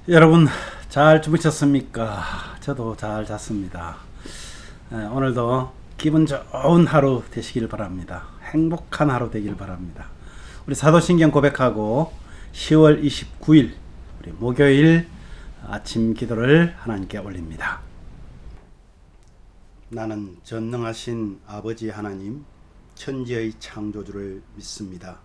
여러분 잘 주무셨습니까? 저도 잘 잤습니다. 오늘도 기분 좋은 하루 되시길 바랍니다. 행복한 하루 되길 바랍니다. 우리 사도신경 고백하고 10월 29일 우리 목요일 아침 기도를 하나님께 올립니다. 나는 전능하신 아버지 하나님 천지의 창조주를 믿습니다.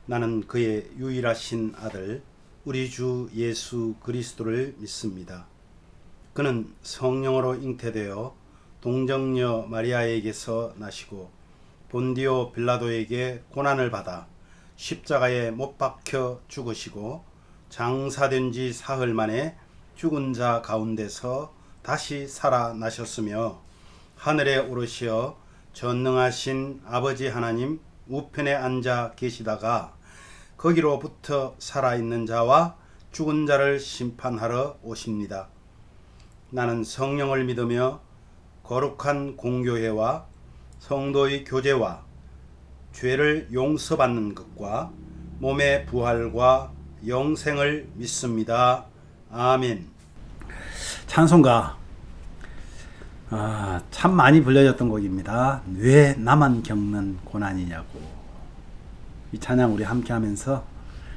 나는 그의 유일하신 아들 우리 주 예수 그리스도를 믿습니다. 그는 성령으로 잉태되어 동정녀 마리아에게서 나시고 본디오 빌라도에게 고난을 받아 십자가에 못 박혀 죽으시고 장사된 지 사흘 만에 죽은 자 가운데서 다시 살아나셨으며 하늘에 오르시어 전능하신 아버지 하나님 우편에 앉아 계시다가 거기로부터 살아있는 자와 죽은 자를 심판하러 오십니다. 나는 성령을 믿으며 거룩한 공교회와 성도의 교제와 죄를 용서받는 것과 몸의 부활과 영생을 믿습니다. 아멘. 찬송가 참 많이 불려졌던 곡입니다. 왜 나만 겪는 고난이냐고. 이 찬양 우리 함께 하면서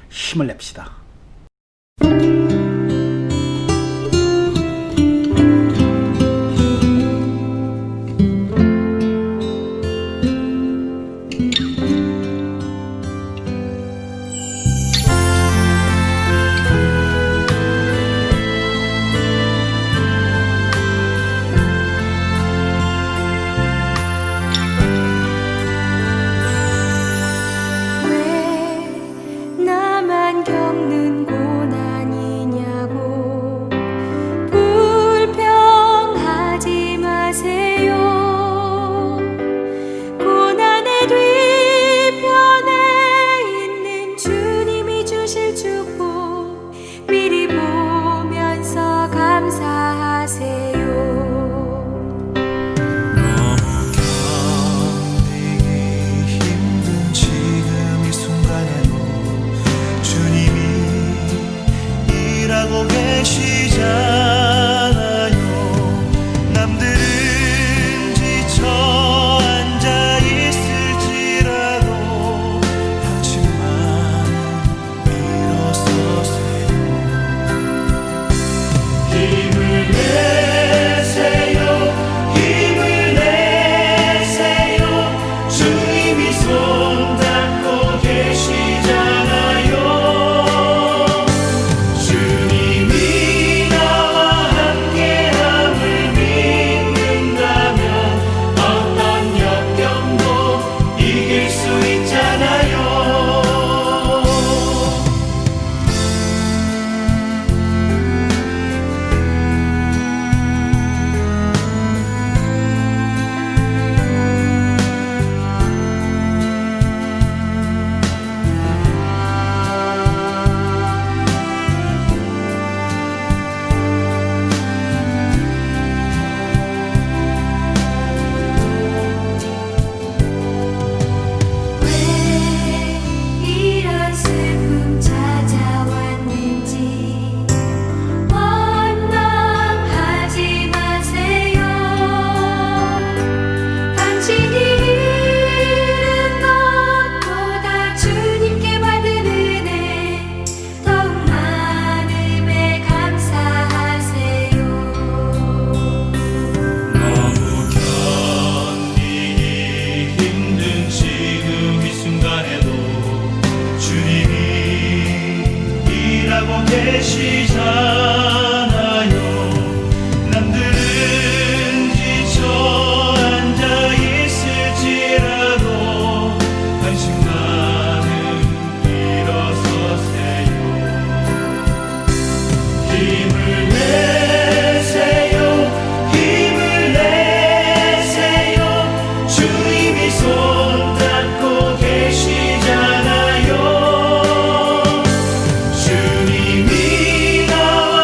힘을 냅시다. 겪는 고난이냐고 불평하지 마세요. 고난의 뒤편에 있는 주님이 주실 축복 미리 보면서 감사하세요. 계시잖아요. 남들은 지쳐 앉아 있을지라도 당신만은 일어서세요. 힘을 내세요. 힘을 내세요. 주님이 손잡고 계시잖아요. 계시잖아요. 남들은 지쳐 앉아 있을지라도 당신만은 일어서세요. 힘을 내세요. 힘을 내세요. 주님이 손잡고 계시잖아요. 주님이 나와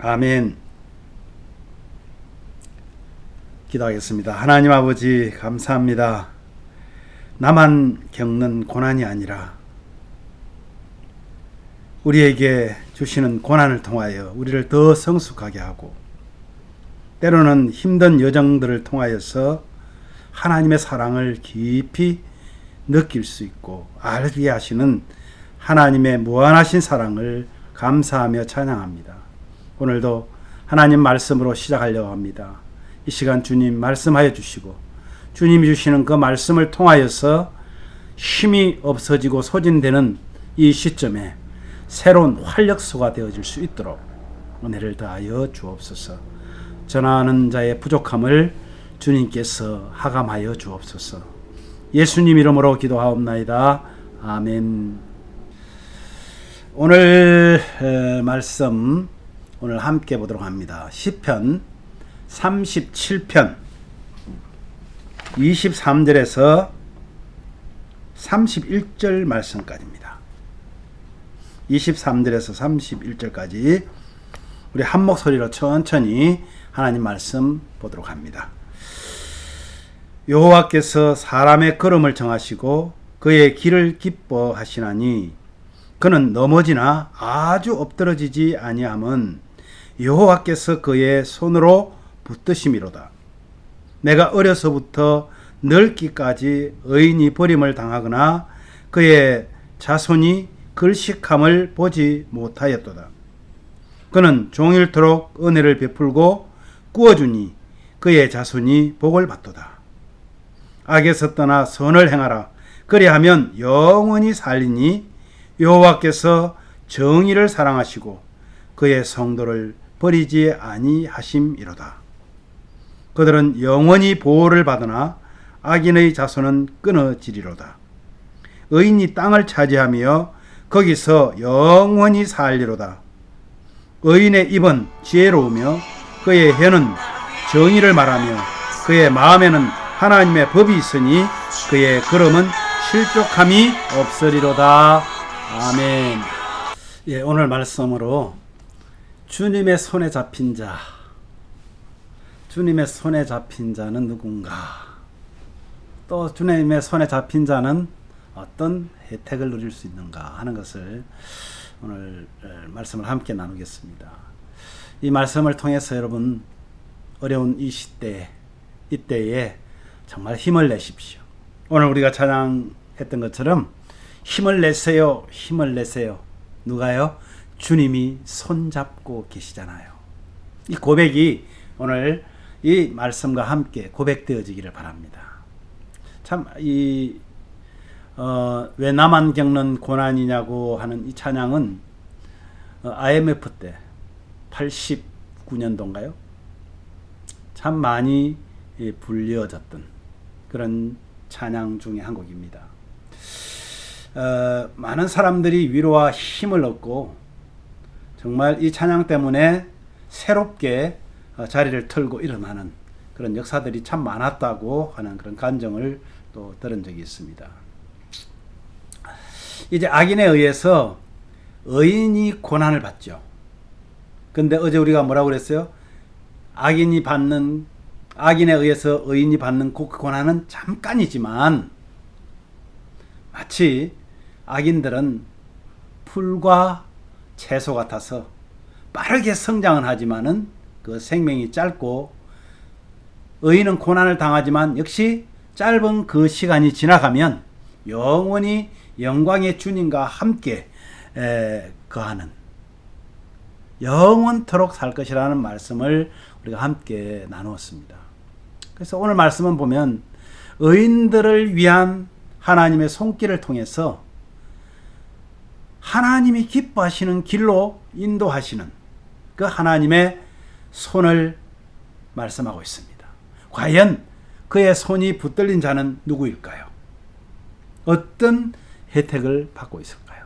아멘. 기도하겠습니다. 하나님 아버지 감사합니다. 나만 겪는 고난이 아니라 우리에게 주시는 고난을 통하여 우리를 더 성숙하게 하고 때로는 힘든 여정들을 통하여서 하나님의 사랑을 깊이 느낄 수 있고 알게 하시는 하나님의 무한하신 사랑을 감사하며 찬양합니다. 오늘도 하나님 말씀으로 시작하려고 합니다. 이 시간 주님 말씀하여 주시고 주님이 주시는 그 말씀을 통하여서 힘이 없어지고 소진되는 이 시점에 새로운 활력소가 되어질 수 있도록 은혜를 다하여 주옵소서. 전하는 자의 부족함을 주님께서 하감하여 주옵소서. 예수님 이름으로 기도하옵나이다. 아멘. 오늘 말씀 오늘 함께 보도록 합니다. 시편 37편 23절에서 31절 말씀까지입니다. 23절에서 31절까지 우리 한 목소리로 천천히 하나님 말씀 보도록 합니다. 여호와께서 사람의 걸음을 정하시고 그의 길을 기뻐하시나니 그는 넘어지나 아주 엎드러지지 아니함은 여호와께서 그의 손으로 붙드심이로다. 내가 어려서부터 늙기까지 의인이 버림을 당하거나 그의 자손이 글식함을 보지 못하였도다. 그는 종일토록 은혜를 베풀고 꾸어주니 그의 자손이 복을 받도다. 악에서 떠나 선을 행하라. 그리하면 영원히 살리니 여호와께서 정의를 사랑하시고 그의 성도를 버리지 아니하심이로다. 그들은 영원히 보호를 받으나 악인의 자손은 끊어지리로다. 의인이 땅을 차지하며 거기서 영원히 살리로다. 의인의 입은 지혜로우며 그의 혀는 정의를 말하며 그의 마음에는 하나님의 법이 있으니 그의 걸음은 실족함이 없으리로다. 아멘. 예, 오늘 말씀으로 주님의 손에 잡힌 자, 주님의 손에 잡힌 자는 누군가? 또 주님의 손에 잡힌 자는 어떤 혜택을 누릴 수 있는가 하는 것을 오늘 말씀을 함께 나누겠습니다. 이 말씀을 통해서 여러분 어려운 이 시대, 이때에 정말 힘을 내십시오. 오늘 우리가 찬양했던 것처럼 힘을 내세요, 힘을 내세요. 누가요? 주님이 손잡고 계시잖아요. 이 고백이 오늘 이 말씀과 함께 고백되어지기를 바랍니다. 참 왜 나만 겪는 고난이냐고 하는 이 찬양은 IMF 때 89년도인가요? 참 많이 불려졌던 그런 찬양 중에 한 곡입니다. 많은 사람들이 위로와 힘을 얻고 정말 이 찬양 때문에 새롭게 자리를 털고 일어나는 그런 역사들이 참 많았다고 하는 그런 간증을 또 들은 적이 있습니다. 이제 악인에 의해서 의인이 고난을 받죠. 근데 어제 우리가 뭐라고 그랬어요? 악인에 의해서 의인이 받는 그 고난은 잠깐이지만 마치 악인들은 풀과 채소 같아서 빠르게 성장은 하지만은 그 생명이 짧고 의인은 고난을 당하지만 역시 짧은 그 시간이 지나가면 영원히 영광의 주님과 함께 거하는 영원토록 살 것이라는 말씀을 우리가 함께 나누었습니다. 그래서 오늘 말씀은 보면 의인들을 위한 하나님의 손길을 통해서 하나님이 기뻐하시는 길로 인도하시는 그 하나님의 손을 말씀하고 있습니다. 과연 그의 손이 붙들린 자는 누구일까요? 어떤 혜택을 받고 있을까요?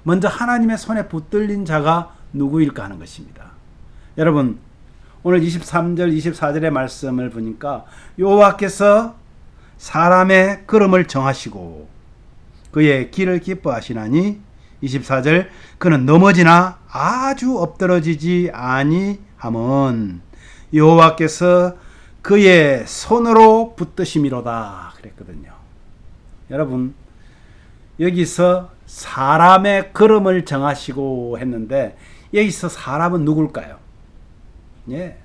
먼저 하나님의 손에 붙들린 자가 누구일까 하는 것입니다. 여러분 오늘 23절 24절의 말씀을 보니까 여호와께서 사람의 걸음을 정하시고 그의 길을 기뻐하시나니 24절 그는 넘어지나 아주 엎드러지지 아니함은 여호와께서 그의 손으로 붙드심이로다 그랬거든요. 여러분, 여기서 사람의 걸음을 정하시고 했는데 여기서 사람은 누굴까요? 예.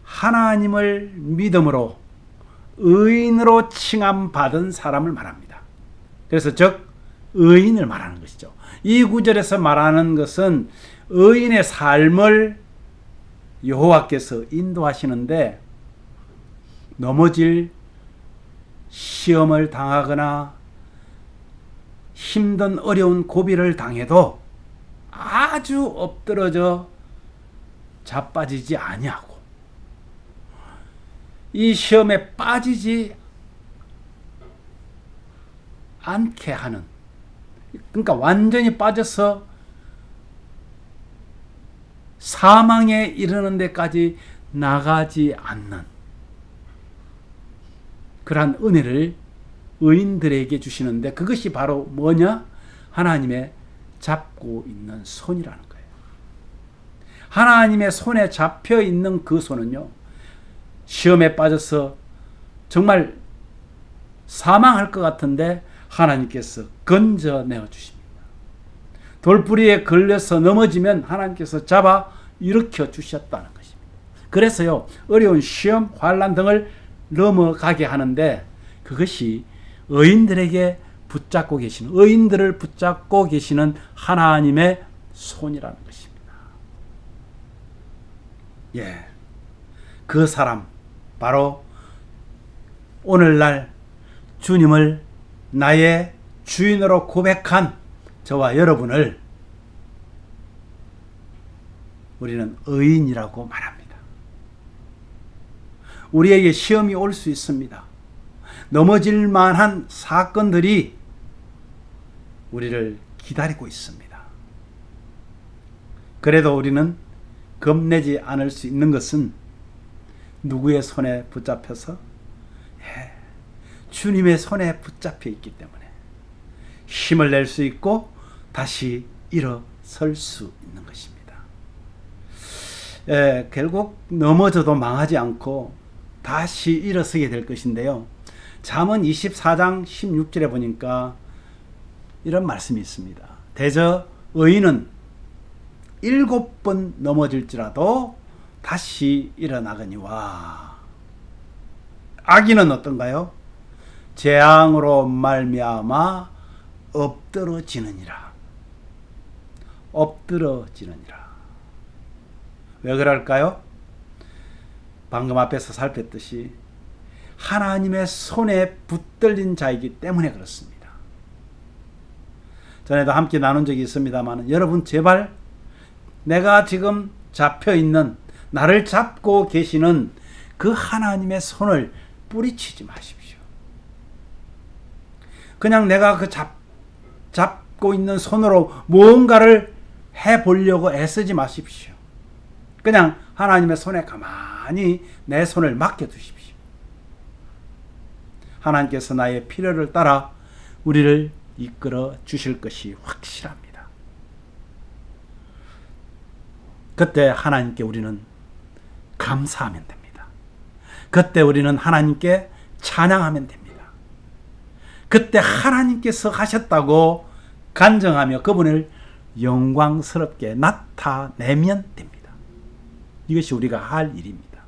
하나님을 믿음으로 의인으로 칭함받은 사람을 말합니다. 그래서 즉 의인을 말하는 것이죠. 이 구절에서 말하는 것은 의인의 삶을 여호와께서 인도하시는데 넘어질 시험을 당하거나 힘든 어려운 고비를 당해도 아주 엎드러져 자빠지지 아니하고 이 시험에 빠지지 않게 하는, 그러니까 완전히 빠져서 사망에 이르는 데까지 나가지 않는 그러한 은혜를 의인들에게 주시는데 그것이 바로 뭐냐? 하나님의 잡고 있는 손이라는 거예요. 하나님의 손에 잡혀 있는 그 손은요, 시험에 빠져서 정말 사망할 것 같은데 하나님께서 건져내어 주십니다. 돌부리에 걸려서 넘어지면 하나님께서 잡아 일으켜 주셨다는 것입니다. 그래서요, 어려운 시험, 환난 등을 넘어가게 하는데 그것이 의인들에게 붙잡고 계시는, 의인들을 붙잡고 계시는 하나님의 손이라는 것입니다. 예, 그 사람 바로 오늘날 주님을 나의 주인으로 고백한 저와 여러분을 우리는 의인이라고 말합니다. 우리에게 시험이 올 수 있습니다. 넘어질 만한 사건들이 우리를 기다리고 있습니다. 그래도 우리는 겁내지 않을 수 있는 것은 누구의 손에 붙잡혀서? 주님의 손에 붙잡혀 있기 때문에 힘을 낼 수 있고 다시 일어설 수 있는 것입니다. 결국 넘어져도 망하지 않고 다시 일어서게 될 것인데요. 잠언 24장 16절에 보니까 이런 말씀이 있습니다. 대저 의인은 7번 넘어질지라도 다시 일어나거니와. 악인은 어떤가요? 재앙으로 말미암아 엎드러지느니라. 엎드러지느니라. 왜 그럴까요? 방금 앞에서 살폈듯이 하나님의 손에 붙들린 자이기 때문에 그렇습니다. 전에도 함께 나눈 적이 있습니다만 여러분 제발 내가 지금 잡혀있는, 나를 잡고 계시는 그 하나님의 손을 뿌리치지 마십시오. 그냥 내가 그 잡고 있는 손으로 무언가를 해보려고 애쓰지 마십시오. 그냥 하나님의 손에 가만히 내 손을 맡겨두십시오. 하나님께서 나의 필요를 따라 우리를 이끌어 주실 것이 확실합니다. 그때 하나님께 우리는 감사하면 됩니다. 그때 우리는 하나님께 찬양하면 됩니다. 그때 하나님께서 하셨다고 간증하며 그분을 영광스럽게 나타내면 됩니다. 이것이 우리가 할 일입니다.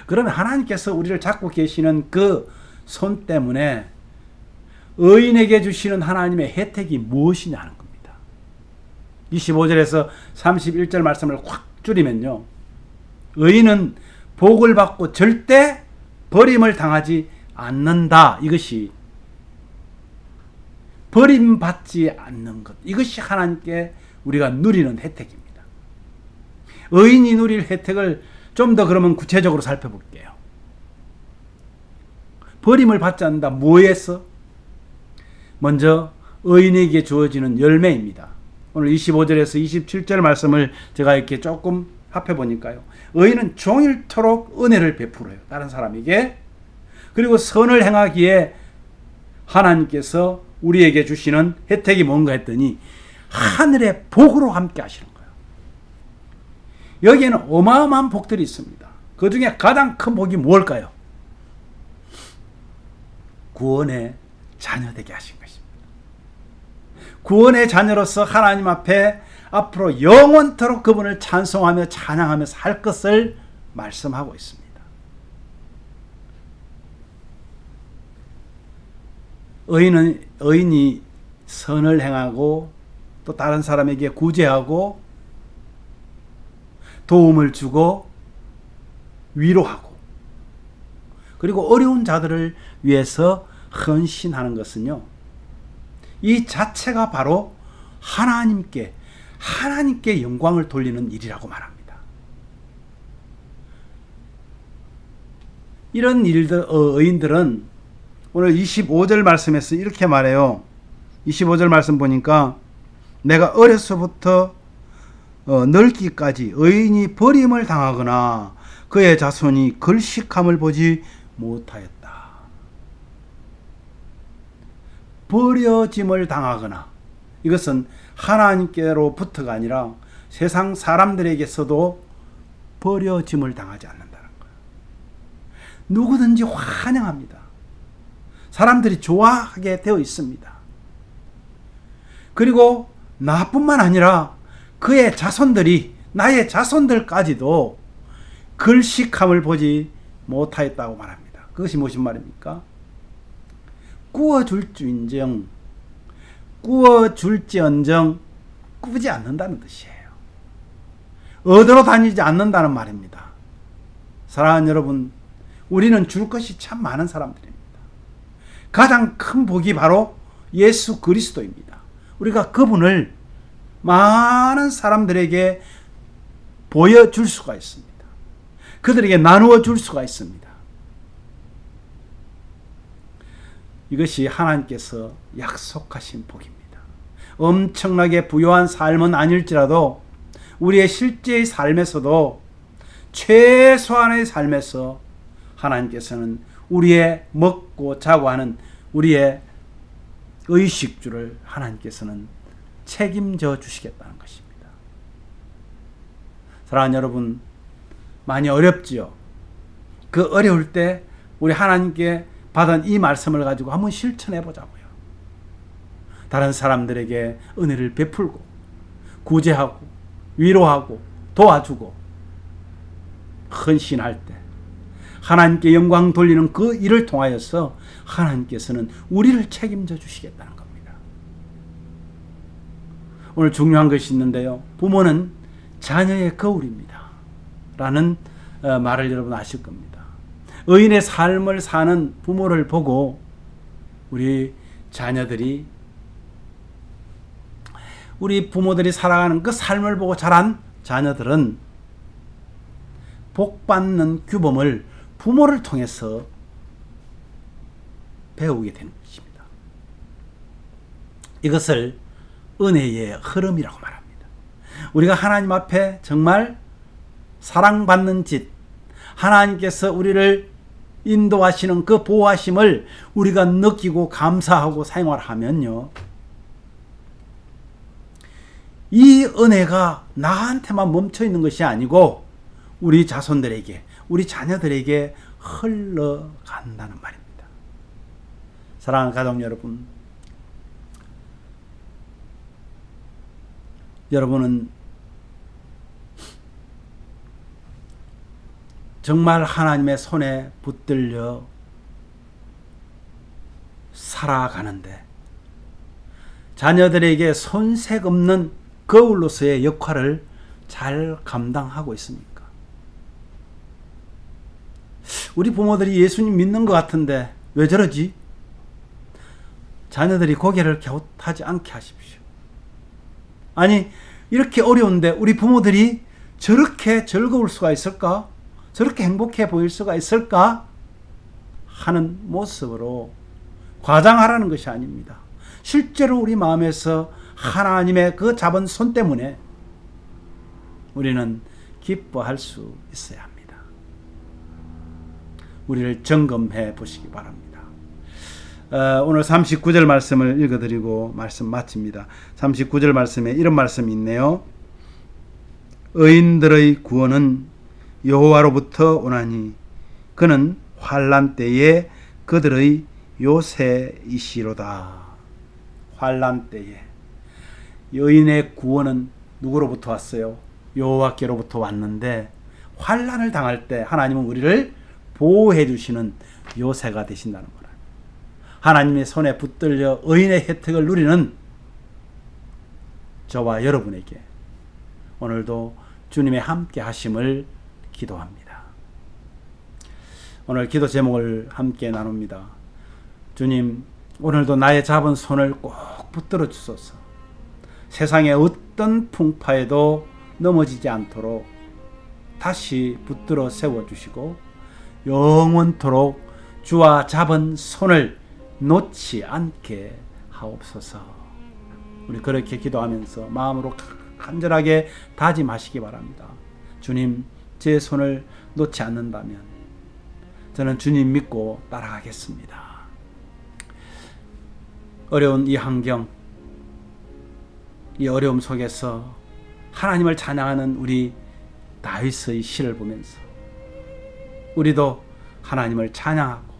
그러면 하나님께서 우리를 잡고 계시는 그 손 때문에 의인에게 주시는 하나님의 혜택이 무엇이냐는 겁니다. 25절에서 31절 말씀을 확 줄이면요, 의인은 복을 받고 절대 버림을 당하지 않는다. 이것이 버림받지 않는 것, 이것이 하나님께 우리가 누리는 혜택입니다. 의인이 누릴 혜택을 좀 더 그러면 구체적으로 살펴볼게요. 버림을 받지 않는다. 뭐에서? 먼저 의인에게 주어지는 열매입니다. 오늘 25절에서 27절 말씀을 제가 이렇게 조금 합해보니까요, 의인은 종일토록 은혜를 베풀어요, 다른 사람에게. 그리고 선을 행하기에 하나님께서 우리에게 주시는 혜택이 뭔가 했더니 하늘의 복으로 함께 하시는 거예요. 여기에는 어마어마한 복들이 있습니다. 그 중에 가장 큰 복이 무엇일까요? 구원의 자녀되게 하신 것입니다. 구원의 자녀로서 하나님 앞에 앞으로 영원토록 그분을 찬송하며 찬양하며 살 것을 말씀하고 있습니다. 의인이 선을 행하고 또 다른 사람에게 구제하고 도움을 주고 위로하고 그리고 어려운 자들을 위해서 헌신하는 것은요, 이 자체가 바로 하나님께 영광을 돌리는 일이라고 말합니다. 이런 의인들은 오늘 25절 말씀에서 이렇게 말해요. 25절 말씀 보니까 내가 어려서부터 늙기까지 의인이 버림을 당하거나 그의 자손이 걸식함을 보지 못하였다. 버려짐을 당하거나, 이것은 하나님께로부터가 아니라 세상 사람들에게서도 버려짐을 당하지 않는다는 거예요. 누구든지 환영합니다. 사람들이 좋아하게 되어 있습니다. 그리고 나뿐만 아니라 그의 자손들이, 나의 자손들까지도 걸식함을 보지 못하였다고 말합니다. 그것이 무슨 말입니까? 구워줄지언정 꾸지 않는다는 뜻이에요. 얻으러 다니지 않는다는 말입니다. 사랑하는 여러분, 우리는 줄 것이 참 많은 사람들입니다. 가장 큰 복이 바로 예수 그리스도입니다. 우리가 그분을 많은 사람들에게 보여줄 수가 있습니다. 그들에게 나누어 줄 수가 있습니다. 이것이 하나님께서 약속하신 복입니다. 엄청나게 부유한 삶은 아닐지라도 우리의 실제의 삶에서도 최소한의 삶에서 하나님께서는 우리의 먹고 자고 하는 우리의 의식주를 하나님께서는 책임져 주시겠다는 것입니다. 사랑하는 여러분, 많이 어렵지요. 그 어려울 때 우리 하나님께 받은 이 말씀을 가지고 한번 실천해 보자고요. 다른 사람들에게 은혜를 베풀고 구제하고 위로하고 도와주고 헌신할 때 하나님께 영광 돌리는 그 일을 통하여서 하나님께서는 우리를 책임져 주시겠다는 겁니다. 오늘 중요한 것이 있는데요. 부모는 자녀의 거울입니다. 라는 말을 여러분 아실 겁니다. 의인의 삶을 사는 부모를 보고 우리 자녀들이, 우리 부모들이 살아가는 그 삶을 보고 자란 자녀들은 복받는 규범을 부모를 통해서 배우게 되는 것입니다. 이것을 은혜의 흐름이라고 말합니다. 우리가 하나님 앞에 정말 사랑받는 짓, 하나님께서 우리를 인도하시는 그 보호하심을 우리가 느끼고 감사하고 생활하면요, 이 은혜가 나한테만 멈춰 있는 것이 아니고 우리 자손들에게, 우리 자녀들에게 흘러간다는 말입니다. 사랑하는 가족 여러분, 여러분은 정말 하나님의 손에 붙들려 살아가는데 자녀들에게 손색 없는 거울로서의 역할을 잘 감당하고 있습니까? 우리 부모들이 예수님 믿는 것 같은데 왜 저러지? 자녀들이 고개를 갸웃하지 않게 하십시오. 아니, 이렇게 어려운데 우리 부모들이 저렇게 즐거울 수가 있을까? 저렇게 행복해 보일 수가 있을까? 하는 모습으로 과장하라는 것이 아닙니다. 실제로 우리 마음에서 하나님의 그 잡은 손 때문에 우리는 기뻐할 수 있어야 합니다. 우리를 점검해 보시기 바랍니다. 오늘 39절 말씀을 읽어드리고 말씀 마칩니다. 39절 말씀에 이런 말씀이 있네요. 의인들의 구원은 여호와로부터 오나니 그는 환난 때에 그들의 요새이시로다. 환난 때에 여인의 구원은 누구로부터 왔어요? 여호와께로부터 왔는데 환난을 당할 때 하나님은 우리를 보호해 주시는 요새가 되신다는 거라. 하나님의 손에 붙들려 의인의 혜택을 누리는 저와 여러분에게 오늘도 주님의 함께 하심을 기도합니다. 오늘 기도 제목을 함께 나눕니다. 주님, 오늘도 나의 잡은 손을 꼭 붙들어 주소서. 세상의 어떤 풍파에도 넘어지지 않도록 다시 붙들어 세워주시고 영원토록 주와 잡은 손을 놓지 않게 하옵소서. 우리 그렇게 기도하면서 마음으로 간절하게 다짐하시기 바랍니다. 주님, 제 손을 놓지 않는다면 저는 주님 믿고 따라가겠습니다. 어려운 이 환경, 이 어려움 속에서 하나님을 찬양하는 우리 다윗의 시를 보면서 우리도 하나님을 찬양하고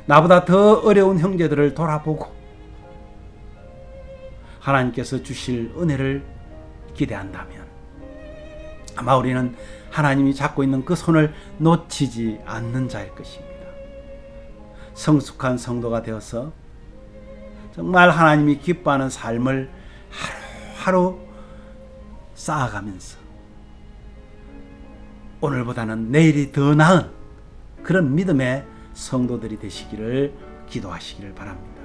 나보다 더 어려운 형제들을 돌아보고 하나님께서 주실 은혜를 기대한다면 아마 우리는 하나님이 잡고 있는 그 손을 놓치지 않는 자일 것입니다. 성숙한 성도가 되어서 정말 하나님이 기뻐하는 삶을 하루하루 쌓아가면서 오늘보다는 내일이 더 나은 그런 믿음의 성도들이 되시기를 기도하시기를 바랍니다.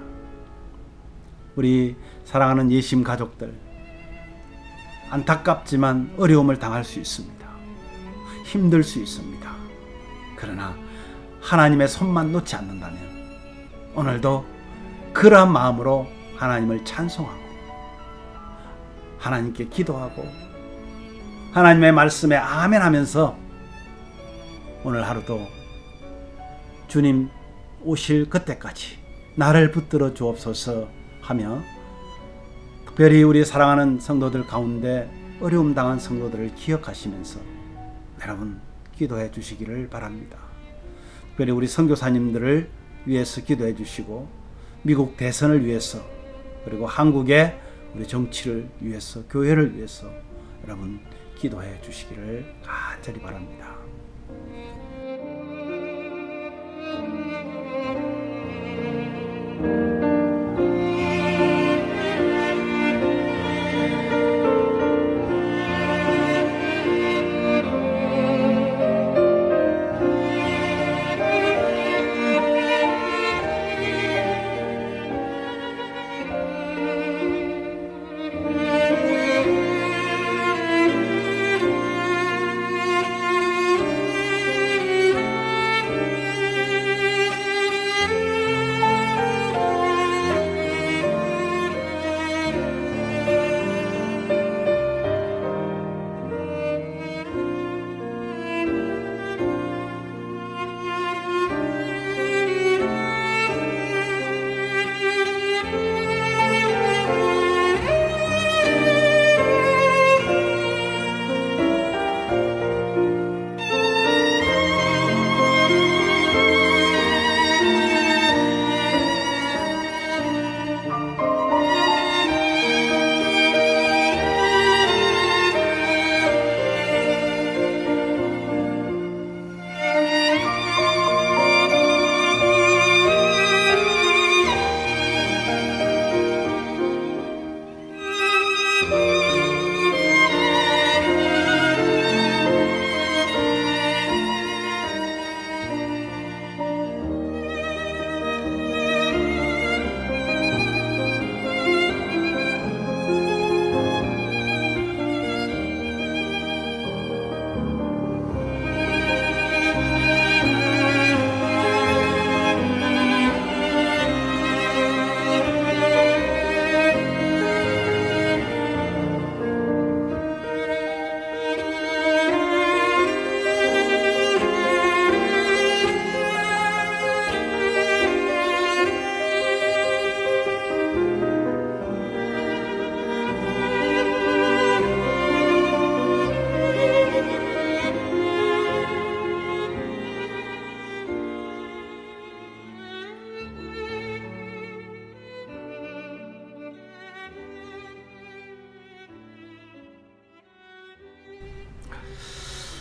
우리 사랑하는 예심 가족들, 안타깝지만 어려움을 당할 수 있습니다. 힘들 수 있습니다. 그러나 하나님의 손만 놓지 않는다면 오늘도 그러한 마음으로 하나님을 찬송하고 하나님께 기도하고 하나님의 말씀에 아멘 하면서 오늘 하루도 주님 오실 그때까지 나를 붙들어 주옵소서 하며 특별히 우리 사랑하는 성도들 가운데 어려움 당한 성도들을 기억하시면서 여러분 기도해 주시기를 바랍니다. 특별히 우리 선교사님들을 위해서 기도해 주시고 미국 대선을 위해서 그리고 한국의 우리 정치를 위해서 교회를 위해서 여러분 기도해 주시기를 간절히 바랍니다.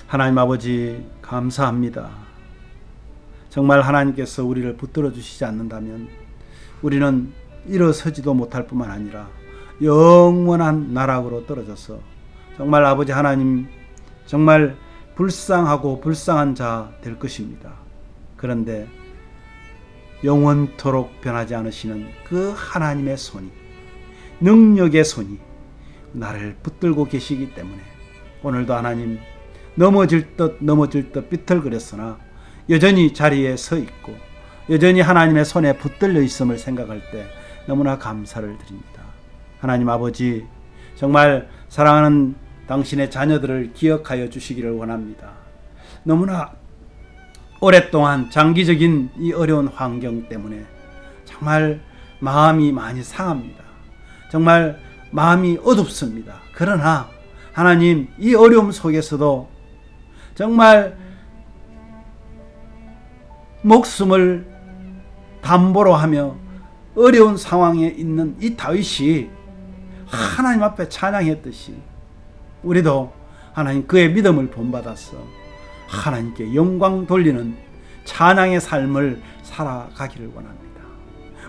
하나님 아버지 감사합니다. 정말 하나님께서 우리를 붙들어 주시지 않는다면 우리는 일어서지도 못할 뿐만 아니라 영원한 나락으로 떨어져서 정말 아버지 하나님 정말 불쌍하고 불쌍한 자 될 것입니다. 그런데 영원토록 변하지 않으시는 그 하나님의 손이, 능력의 손이 나를 붙들고 계시기 때문에 오늘도 하나님 넘어질 듯 비틀거렸으나 여전히 자리에 서 있고 여전히 하나님의 손에 붙들려 있음을 생각할 때 너무나 감사를 드립니다. 하나님 아버지, 정말 사랑하는 당신의 자녀들을 기억하여 주시기를 원합니다. 너무나 오랫동안 장기적인 이 어려운 환경 때문에 정말 마음이 많이 상합니다. 정말 마음이 어둡습니다. 그러나 하나님, 이 어려움 속에서도 정말 목숨을 담보로 하며 어려운 상황에 있는 이 다윗이 하나님 앞에 찬양했듯이 우리도 하나님 그의 믿음을 본받아서 하나님께 영광 돌리는 찬양의 삶을 살아가기를 원합니다.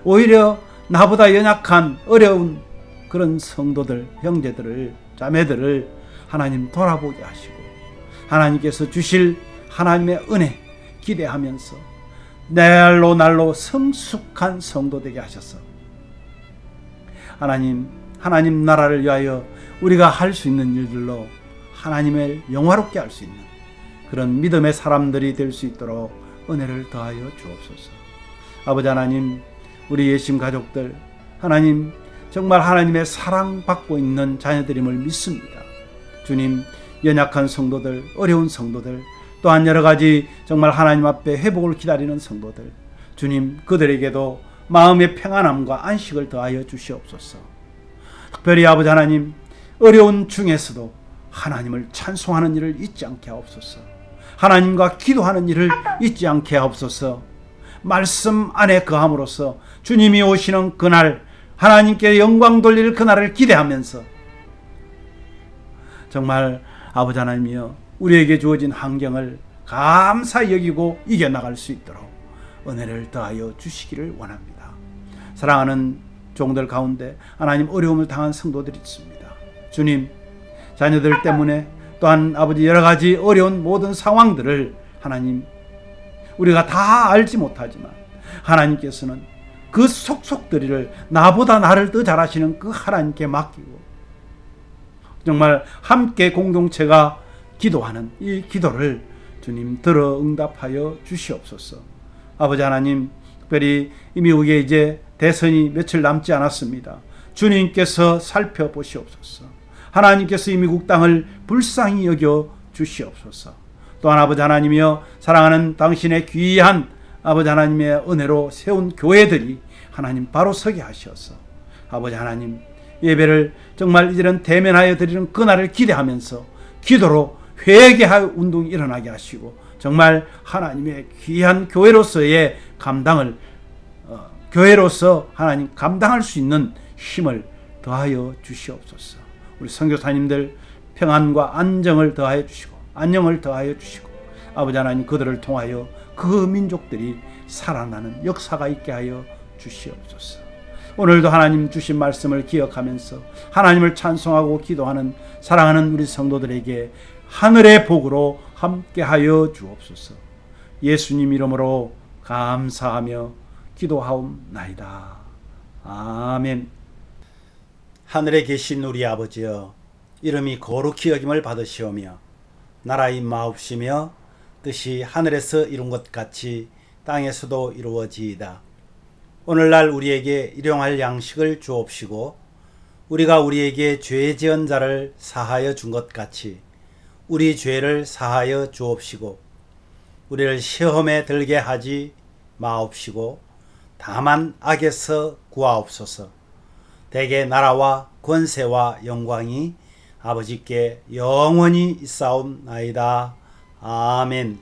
오히려 나보다 연약한 어려운 그런 성도들, 형제들을, 자매들을 하나님 돌아보게 하시고 하나님께서 주실 하나님의 은혜 기대하면서 날로 성숙한 성도 되게 하셔서 하나님 나라를 위하여 우리가 할 수 있는 일들로 하나님을 영화롭게 할 수 있는 그런 믿음의 사람들이 될 수 있도록 은혜를 더하여 주옵소서. 아버지 하나님, 우리 예심 가족들 하나님 정말 하나님의 사랑받고 있는 자녀들임을 믿습니다. 주님, 연약한 성도들, 어려운 성도들, 또한 여러 가지 정말 하나님 앞에 회복을 기다리는 성도들, 주님 그들에게도 마음의 평안함과 안식을 더하여 주시옵소서. 특별히 아버지 하나님, 어려운 중에서도 하나님을 찬송하는 일을 잊지 않게 하옵소서. 하나님과 기도하는 일을 잊지 않게 하옵소서. 말씀 안에 거함으로써 주님이 오시는 그날, 하나님께 영광 돌릴 그날을 기대하면서 정말 아버지 하나님이여 우리에게 주어진 환경을 감사히 여기고 이겨나갈 수 있도록 은혜를 더하여 주시기를 원합니다. 사랑하는 종들 가운데 하나님 어려움을 당한 성도들이 있습니다. 주님, 자녀들 때문에 또한 아버지 여러 가지 어려운 모든 상황들을 하나님 우리가 다 알지 못하지만 하나님께서는 그 속속들이를 나보다 나를 더 잘 아시는 그 하나님께 맡기고 정말 함께 공동체가 기도하는 이 기도를 주님 들어 응답하여 주시옵소서. 아버지 하나님, 특별히 이 미국에 이제 대선이 며칠 남지 않았습니다. 주님께서 살펴보시옵소서. 하나님께서 이 미국 땅을 불쌍히 여겨 주시옵소서. 또한 아버지 하나님이여 사랑하는 당신의 귀한 아버지 하나님의 은혜로 세운 교회들이 하나님 바로 서게 하셔서 아버지 하나님 예배를 정말 이제는 대면하여 드리는 그날을 기대하면서 기도로 회개할 운동이 일어나게 하시고 정말 하나님의 귀한 교회로서의 감당을 교회로서 하나님 감당할 수 있는 힘을 더하여 주시옵소서. 우리 선교사님들 평안과 안정을 더하여 주시고 안녕을 더하여 주시고 아버지 하나님 그들을 통하여 그 민족들이 살아나는 역사가 있게 하여 주시옵소서. 오늘도 하나님 주신 말씀을 기억하면서 하나님을 찬송하고 기도하는 사랑하는 우리 성도들에게 하늘의 복으로 함께하여 주옵소서. 예수님 이름으로 감사하며 기도하옵나이다. 아멘. 하늘에 계신 우리 아버지여, 이름이 거룩히 여김을 받으시오며 나라 임하옵시며 뜻이 하늘에서 이룬 것 같이 땅에서도 이루어지이다. 오늘날 우리에게 일용할 양식을 주옵시고 우리가 우리에게 죄 지은 자를 사하여 준 것 같이 우리 죄를 사하여 주옵시고 우리를 시험에 들게 하지 마옵시고 다만 악에서 구하옵소서. 대개 나라와 권세와 영광이 아버지께 영원히 있사옵나이다. 아멘.